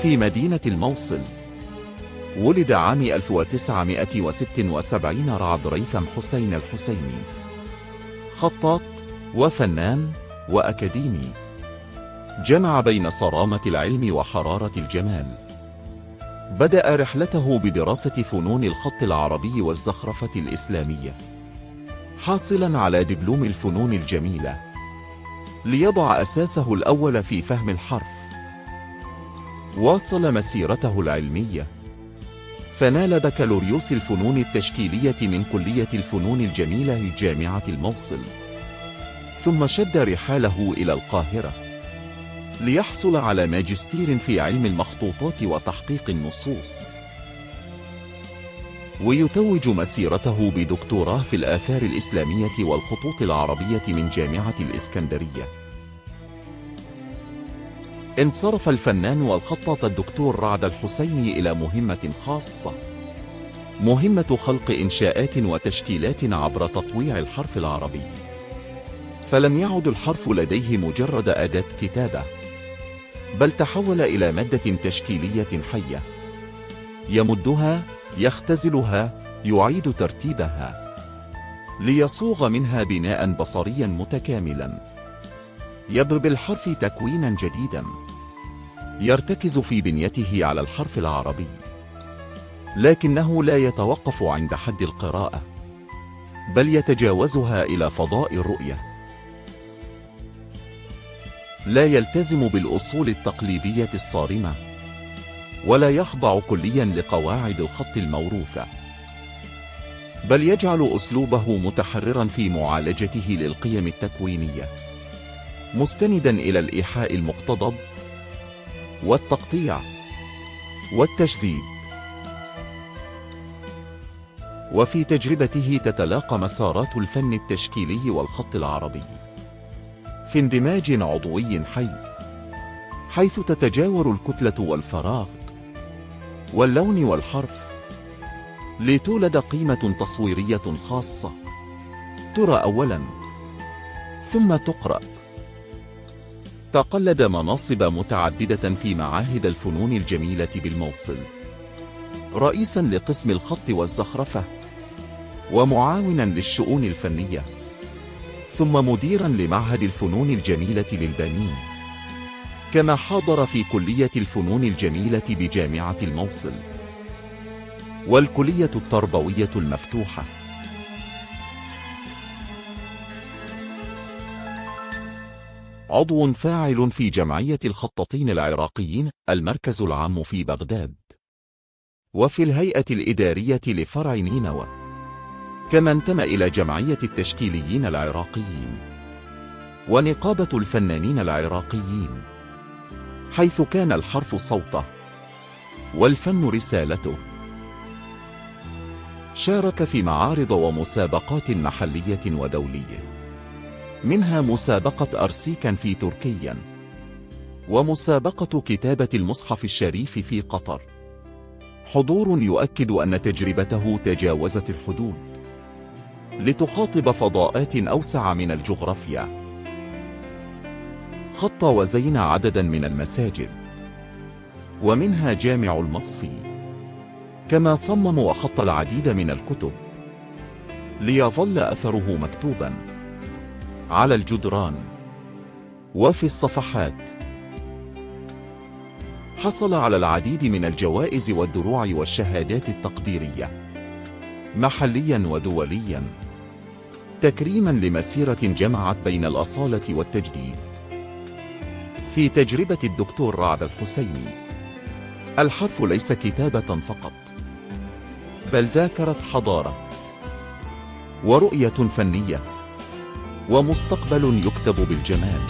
في مدينة الموصل. ولد عام 1976 رعد ريثم حسين الحسيني، خطاط وفنان وأكاديمي، جمع بين صرامة العلم وحرارة الجمال. بدأ رحلته بدراسة فنون الخط العربي والزخرفة الإسلامية، حاصلاً على دبلوم الفنون الجميلة، ليضع أساسه الأول في فهم الحرف. واصل مسيرته العلمية، فنال بكالوريوس الفنون التشكيلية من كلية الفنون الجميلة لجامعة الموصل، ثم شد رحاله إلى القاهرة ليحصل على ماجستير في علم المخطوطات وتحقيق النصوص، ويتوج مسيرته بدكتوراه في الآثار الإسلامية والخطوط العربية من جامعة الإسكندرية. انصرف الفنان والخطاط الدكتور رعد الحسيني إلى مهمة خاصة، مهمة خلق إنشاءات وتشكيلات عبر تطويع الحرف العربي. فلم يعد الحرف لديه مجرد أداة كتابة، بل تحول إلى مادة تشكيلية حية، يمدها، يختزلها، يعيد ترتيبها، ليصوغ منها بناء بصريا متكاملا، يضرب الحرف تكوينا جديدا، يرتكز في بنيته على الحرف العربي، لكنه لا يتوقف عند حد القراءة، بل يتجاوزها إلى فضاء الرؤية. لا يلتزم بالأصول التقليدية الصارمة، ولا يخضع كليا لقواعد الخط الموروثة، بل يجعل أسلوبه متحررا في معالجته للقيم التكوينية، مستندا إلى الإيحاء المقتضب والتقطيع والتشذيب. وفي تجربته تتلاقى مسارات الفن التشكيلي والخط العربي في اندماج عضوي حي، حيث تتجاور الكتلة والفراغ واللون والحرف، لتولد قيمة تصويرية خاصة ترى أولاً ثم تقرأ. تقلد مناصب متعددة في معاهد الفنون الجميلة بالموصل، رئيساً لقسم الخط والزخرفة، ومعاوناً للشؤون الفنية، ثم مديراً لمعهد الفنون الجميلة للبنين، كما حاضر في كلية الفنون الجميلة بجامعة الموصل والكلية التربوية المفتوحة. عضو فاعل في جمعية الخطاطين العراقيين المركز العام في بغداد، وفي الهيئة الإدارية لفرع نينوى، كما انتمى إلى جمعية التشكيليين العراقيين ونقابة الفنانين العراقيين، حيث كان الحرف صوته والفن رسالته. شارك في معارض ومسابقات محلية ودولية، منها مسابقة أرسيكان في تركيا، ومسابقة كتابة المصحف الشريف في قطر. حضور يؤكد أن تجربته تجاوزت الحدود لتخاطب فضاءات أوسع من الجغرافيا. خط وزين عددا من المساجد، ومنها جامع المصفي، كما صمم وخط العديد من الكتب، ليظل أثره مكتوبا على الجدران وفي الصفحات. حصل على العديد من الجوائز والدروع والشهادات التقديرية محليا ودوليا، تكريما لمسيرة جمعت بين الأصالة والتجديد. في تجربة الدكتور رعد الحسيني، الحرف ليس كتابة فقط، بل ذاكرة حضارة ورؤية فنية ومستقبل يكتب بالجمال.